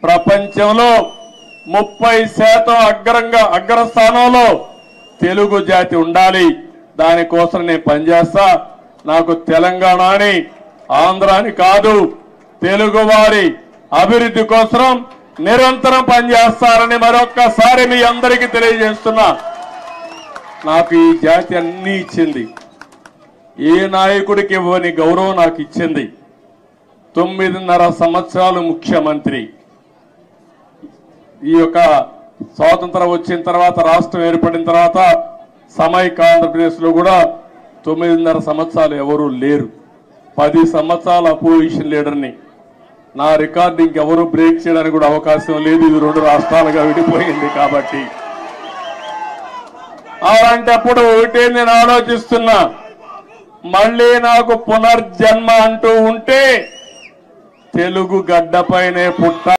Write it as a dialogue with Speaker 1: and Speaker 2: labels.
Speaker 1: ప్రపంచంలో 30% అగ్రస్థానంలో తెలుగు జాతి ఉండాలి. దానికోసం నేను పనిచేస్తా. నాకు తెలంగాణని ఆంధ్రాని కాదు, తెలుగు వారి అభివృద్ధి కోసం నిరంతరం పనిచేస్తారని మరొక్కసారి మీ అందరికీ తెలియజేస్తున్నా. నాకు ఈ జాతి అన్నీ ఇచ్చింది. ఏ నాయకుడికి ఇవ్వని గౌరవం నాకు ఇచ్చింది. 9.5 సంవత్సరాలు ముఖ్యమంత్రి. ఈ యొక్క స్వాతంత్రం వచ్చిన తర్వాత, రాష్ట్రం ఏర్పడిన తర్వాత సమైక్య ఆంధ్రప్రదేశ్ లో కూడా 9.5 సంవత్సరాలు ఎవరూ లేరు. 10 సంవత్సరాల అపోజిషన్ లీడర్ని. నా రికార్డు ఇంకెవరూ బ్రేక్ చేయడానికి కూడా అవకాశం లేదు. ఇది 2 రాష్ట్రాలుగా విడిపోయింది కాబట్టి. అలాంటప్పుడు ఒకటే నేను ఆలోచిస్తున్నా, మళ్ళీ నాకు పునర్జన్మ అంటూ ఉంటే తెలుగు గడ్డపైనే పుట్ట